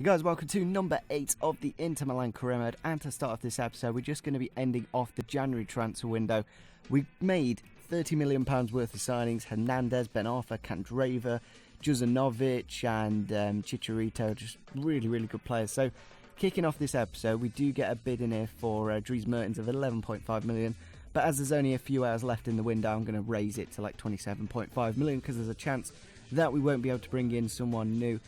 Hey guys, welcome to number 8 of the Inter Milan career mode, and to start off this episode we're just going to be ending off the January transfer window. We made £30 million worth of signings: Hernandez, Ben Arfa, Candreva, Juzanovic and Chicharito, just really good players. So kicking off this episode, we do get a bid in here for Dries Mertens of 11.5 million, but as there's only a few hours left in the window, I'm going to raise it to like 27.5 million because there's a chance that we won't be able to bring in someone new.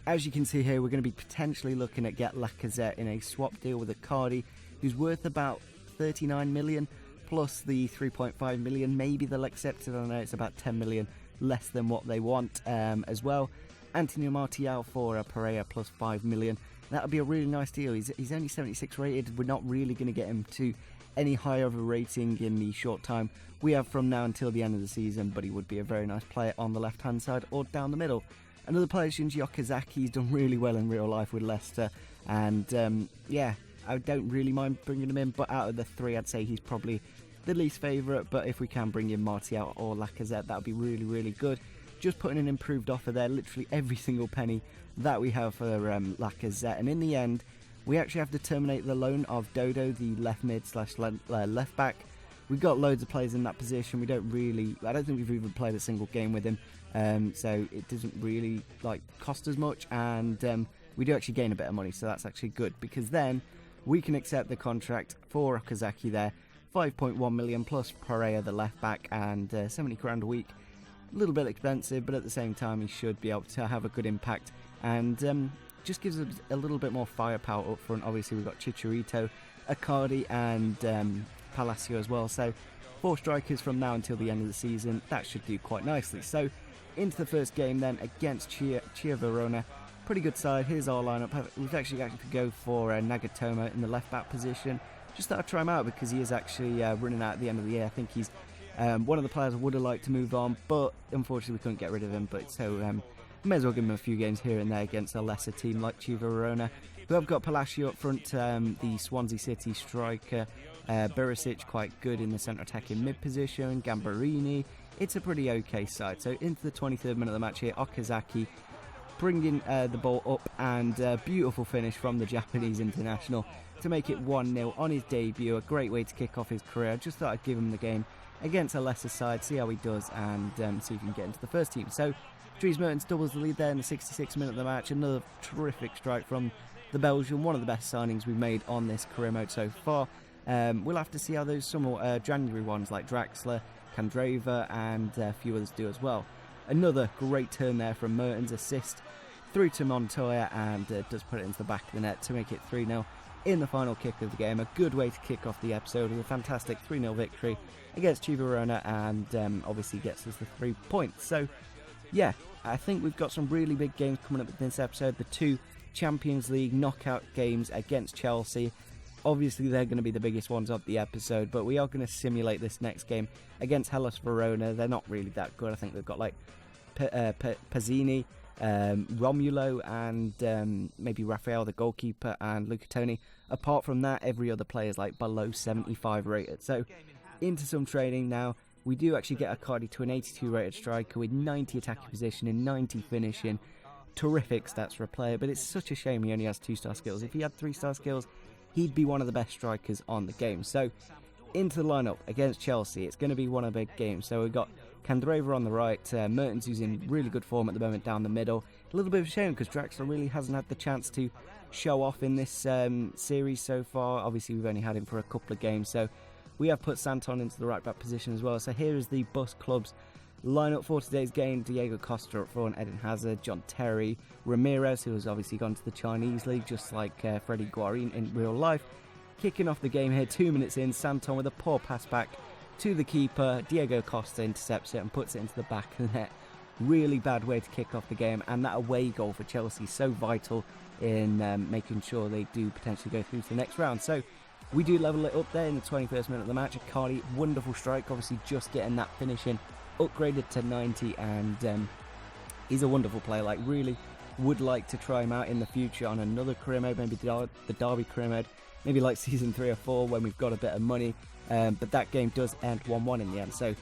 As you can see here, we're going to be potentially looking at get Lacazette in a swap deal with Icardi, who's worth about 39 million, plus the 3.5 million. Maybe they'll accept it. I know it's about 10 million less than what they want as well. Antonio Martial for Pereira plus 5 million. That would be a really nice deal. He's only 76 rated. We're not really going to get him to any higher of a rating in the short time we have from now until the end of the season, but he would be a very nice player on the left-hand side or down the middle. Another player, Shinji Okazaki, he's done really well in real life with Leicester, and yeah, I don't really mind bringing him in, but out of the three, I'd say he's probably the least favourite. But if we can bring in Martial or Lacazette, that would be really good. Just putting an improved offer there, literally every single penny that we have for Lacazette, and in the end, we actually have to terminate the loan of Dodo, the left mid / left back. We've got loads of players in that position. I don't think we've even played a single game with him, so it doesn't really cost us much, and we do actually gain a bit of money, so that's actually good, because then we can accept the contract for Okazaki there, 5.1 million plus Pereira, the left back, and 70 grand a week. A little bit expensive, but at the same time he should be able to have a good impact, and just gives us a little bit more firepower up front. Obviously we've got Chicharito, Icardi and Palacio as well, so 4 strikers from now until the end of the season. That should do quite nicely. So into the first game then against Chia Verona. Pretty good side. Here's our lineup. We've actually got to go for Nagatomo in the left back position. Just thought I'd try him out because he is actually running out at the end of the year. I think he's one of the players I would have liked to move on, but unfortunately we couldn't get rid of him. But so may as well give him a few games here and there against a lesser team like Chia Verona, who have got Palacio up front, the Swansea City striker, Berisic quite good in the centre attacking mid position, Gambarini. It's a pretty okay side. So into the 23rd minute of the match here, Okazaki bringing the ball up, and beautiful finish from the Japanese international to make it 1-0 on his debut. A great way to kick off his career. I just thought I'd give him the game against a lesser side, see how he does, and see if he can get into the first team. So Dries Mertens doubles the lead there in the 66th minute of the match. Another terrific strike from the Belgian, one of the best signings we've made on this career mode so far. We'll have to see how those some more January ones like Draxler, Candreva and a few others do as well. Another great turn there from Mertens, assist through to Montoya, and does put it into the back of the net to make it 3-0 in the final kick of the game. A good way to kick off the episode with a fantastic 3-0 victory against Chia Verona, and obviously gets us the 3 points. So yeah, I think we've got some really big games coming up in this episode. The 2 Champions League knockout games against Chelsea. Obviously they're going to be the biggest ones of the episode, but we are going to simulate this next game against Hellas Verona. They're not really that good. I think they've got like Pazzini, Romulo and maybe Rafael the goalkeeper and Luketoni. Apart from that, every other player is like below 75 rated. So into some training now. We do actually get Icardi to an 82 rated striker with 90 attacking position and 90 finishing. Terrific stats for a player, but it's such a shame he only has 2-star skills. If he had 3-star skills, he'd be one of the best strikers on the game. So into the lineup against Chelsea, it's going to be one of the big games. So we've got Candreva on the right, Mertens, who's in really good form at the moment, down the middle. A little bit of a shame because Draxler really hasn't had the chance to show off in this series so far. Obviously we've only had him for a couple of games, so we have put Santon into the right back position as well. So here is the Bus Club's lineup for today's game: Diego Costa up front, Eden Hazard, John Terry, Ramirez, who has obviously gone to the Chinese league just like Freddie Guarin in real life. Kicking off the game here, 2 minutes in, Santon with a poor pass back to the keeper. Diego Costa intercepts it and puts it into the back of the net. Really bad way to kick off the game, and that away goal for Chelsea is so vital in making sure they do potentially go through to the next round. So we do level it up there in the 21st minute of the match. Icardi, wonderful strike, obviously just getting that finishing upgraded to 90, and he's a wonderful player. Like, really would like to try him out in the future on another career mode, maybe the Derby career mode, maybe like season 3 or 4 when we've got a bit of money, but that game does end 1-1 in the end. So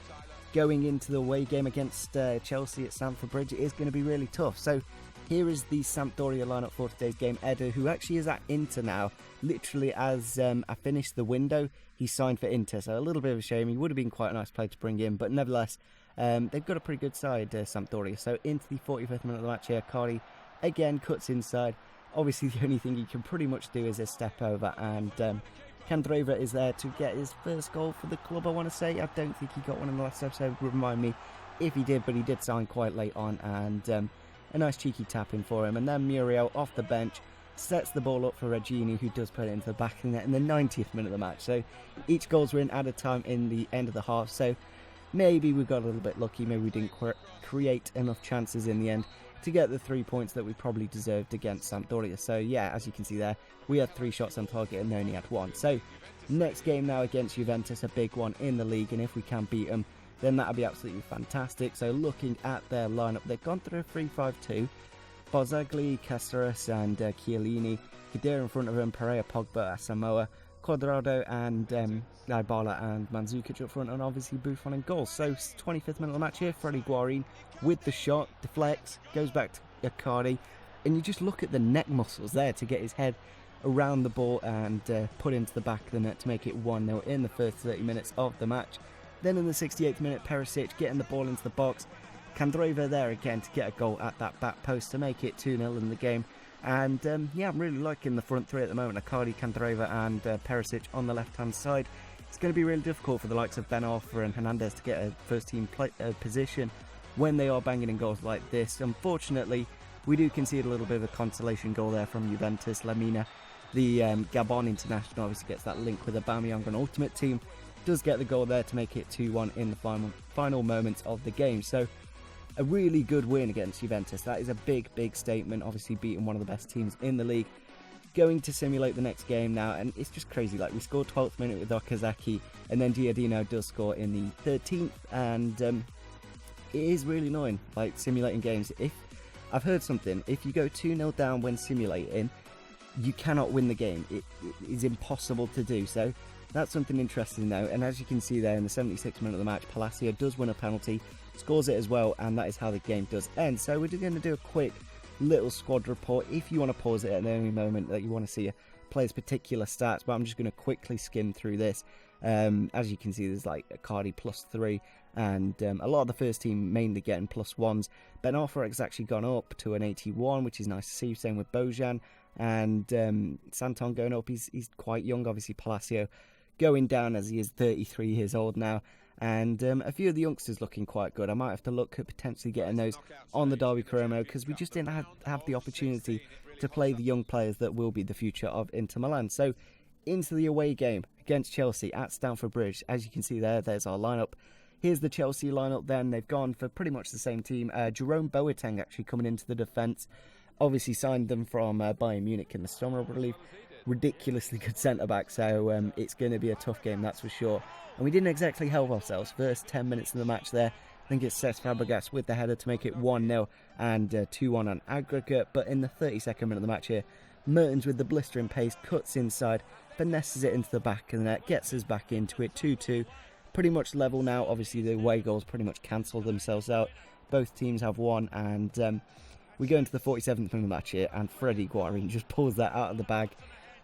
going into the away game against Chelsea at Stamford Bridge, it is going to be really tough. So Here is the Sampdoria lineup for today's game. Edu, who actually is at Inter now, literally as I finished the window, he signed for Inter, so a little bit of a shame. He would have been quite a nice player to bring in, but nevertheless, they've got a pretty good side, Sampdoria. So into the 45th minute of the match here, Cardi again cuts inside. Obviously, the only thing he can pretty much do is a step over, and Candreva is there to get his first goal for the club, I want to say. I don't think he got one in the last episode, remind me if he did, but he did sign quite late on, and a nice cheeky tap in for him. And then Muriel off the bench sets the ball up for Regini, who does put it into the back of the net in the 90th minute of the match. So each goals were in added time in the end of the half, so maybe we got a little bit lucky. Maybe we didn't create enough chances in the end to get the 3 points that we probably deserved against Sampdoria. So yeah, as you can see there, we had 3 shots on target and they only had 1. So next game now against Juventus, a big one in the league, and if we can beat them, then that would be absolutely fantastic. So looking at their lineup, they've gone through a 3-5-2. Bozzagli, Caceres and Chiellini. Khedira in front of him, Pereira, Pogba, Asamoah, Cuadrado and Dybala and Mandzukic up front, and obviously Buffon in goal. So 25th minute of the match here, Freddie Guarin with the shot, deflects, goes back to Icardi, and you just look at the neck muscles there to get his head around the ball and put into the back of the net to make it 1-0 in the first 30 minutes of the match. Then in the 68th minute, Perisic getting the ball into the box. Candreva there again to get a goal at that back post to make it 2-0 in the game. And yeah, I'm really liking the front three at the moment. Icardi, Candreva and Perisic on the left-hand side. It's going to be really difficult for the likes of Ben Arfa and Hernandez to get a first-team position when they are banging in goals like this. Unfortunately, we do concede a little bit of a consolation goal there from Juventus. Lamina, the Gabon international, obviously gets that link with Aubameyang on Ultimate Team. Does get the goal there to make it 2-1 in the final moments of the game. So a really good win against Juventus. That is a big statement, obviously beating one of the best teams in the league. Going to simulate the next game now, and it's just crazy. Like, we scored 12th minute with Okazaki, and then Giardino does score in the 13th, and it is really annoying, like, simulating games. If I've heard something, if you go 2-0 down when simulating, you cannot win the game. It is impossible to do. So that's something interesting though, and as you can see there in the 76th minute of the match, Palacio does win a penalty, scores it as well, and that is how the game does end. So we're going to do a quick little squad report if you want to pause it at any moment that you want to see a player's particular stats, but I'm just going to quickly skim through this. As you can see, there's like Icardi +3, and a lot of the first team mainly getting +1s. Ben Arfa has actually gone up to an 81, which is nice to see. Same with Bojan, and Santon going up. He's quite young, obviously. Palacio going down as he is 33 years old now, and a few of the youngsters looking quite good. I might have to look at potentially getting those on the Derby Caremo, because we just didn't have the opportunity to play the young players that will be the future of Inter Milan. So into the away game against Chelsea at Stamford Bridge. As you can see there's our lineup. Here's the Chelsea lineup then. They've gone for pretty much the same team. Jerome Boateng actually coming into the defence. Obviously signed them from Bayern Munich in the summer, I believe. Ridiculously good centre-back, so it's going to be a tough game, that's for sure. And we didn't exactly help ourselves. First 10 minutes of the match there, I think it's Cesc Fabregas with the header to make it 1-0 and 2-1 on aggregate. But in the 32nd minute of the match here, Mertens with the blistering pace cuts inside, finesses it into the back of the net, gets us back into it, 2-2. Pretty much level now. Obviously the away goals pretty much cancelled themselves out. Both teams have won, and we go into the 47th minute of the match here, and Freddie Guarin just pulls that out of the bag,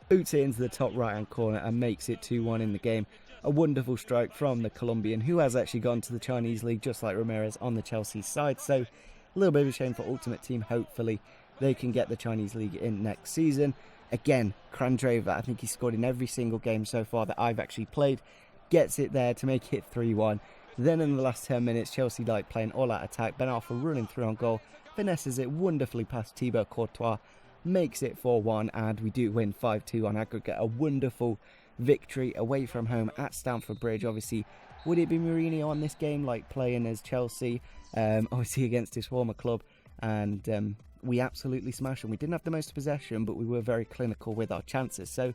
boots it into the top right-hand corner and makes it 2-1 in the game. A wonderful strike from the Colombian, who has actually gone to the Chinese League, just like Ramirez on the Chelsea side. So a little bit of a shame for Ultimate Team. Hopefully they can get the Chinese League in next season. Again, Candreva, I think he scored in every single game so far that I've actually played, gets it there to make it 3-1. Then in the last 10 minutes, Chelsea like playing all-out attack. Ben Arfa running through on goal, finesses it wonderfully past Thibaut Courtois, makes it 4-1, and we do win 5-2 on aggregate. A wonderful victory away from home at Stamford Bridge. Obviously, would it be Mourinho on this game, like playing as Chelsea, obviously against his former club, and we absolutely smashed them. We didn't have the most possession, but we were very clinical with our chances. So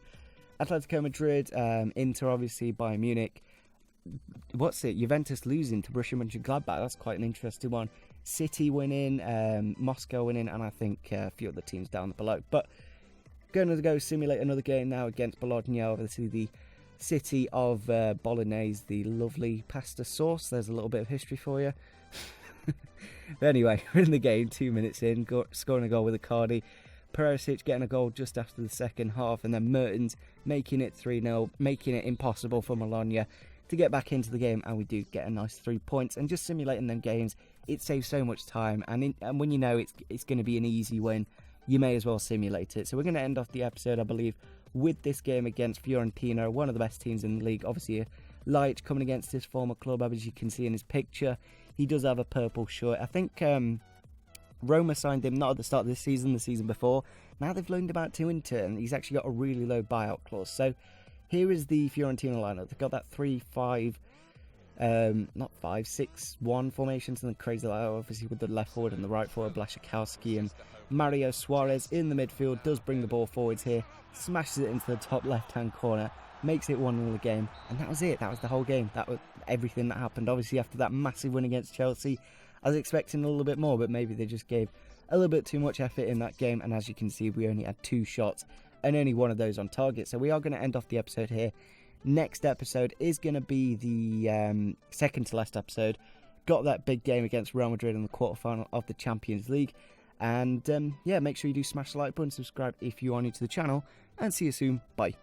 Atletico Madrid, Inter obviously, Bayern Munich, Juventus losing to Borussia Mönchengladbach, that's quite an interesting one. City winning, Moscow winning, and I think a few other teams down below. But going to go simulate another game now against Bologna, obviously the city of Bolognese, the lovely pasta sauce. There's a little bit of history for you. But anyway, we're in the game, 2 minutes in, scoring a goal with Icardi. Perisic getting a goal just after the second half, and then Mertens making it 3-0, making it impossible for Milan to get back into the game, and we do get a nice 3 points. And just simulating them games, it saves so much time, and when you know it's going to be an easy win, you may as well simulate it. So we're going to end off the episode, I believe, with this game against Fiorentina, one of the best teams in the league. Obviously, Light coming against his former club, as you can see in his picture. He does have a purple shirt. I think Roma signed him not at the start of this season, the season before. Now they've loaned him out to Inter, and he's actually got a really low buyout clause. So here is the Fiorentina lineup. They've got that 3-5, not 5-6-1 formation, something crazy like that, obviously, with the left forward and the right forward, Blaszczykowski, and Mario Suarez in the midfield. Does bring the ball forwards here, smashes it into the top left-hand corner, makes it 1-0 the game, and that was it. That was the whole game. That was everything that happened. Obviously, after that massive win against Chelsea, I was expecting a little bit more, but maybe they just gave a little bit too much effort in that game, and as you can see, we only had 2 shots, and only one of those on target. So we are going to end off the episode here. Next episode is going to be the second to last episode. Got that big game against Real Madrid in the quarterfinal of the Champions League. And yeah, make sure you do smash the like button, subscribe if you are new to the channel, and see you soon. Bye.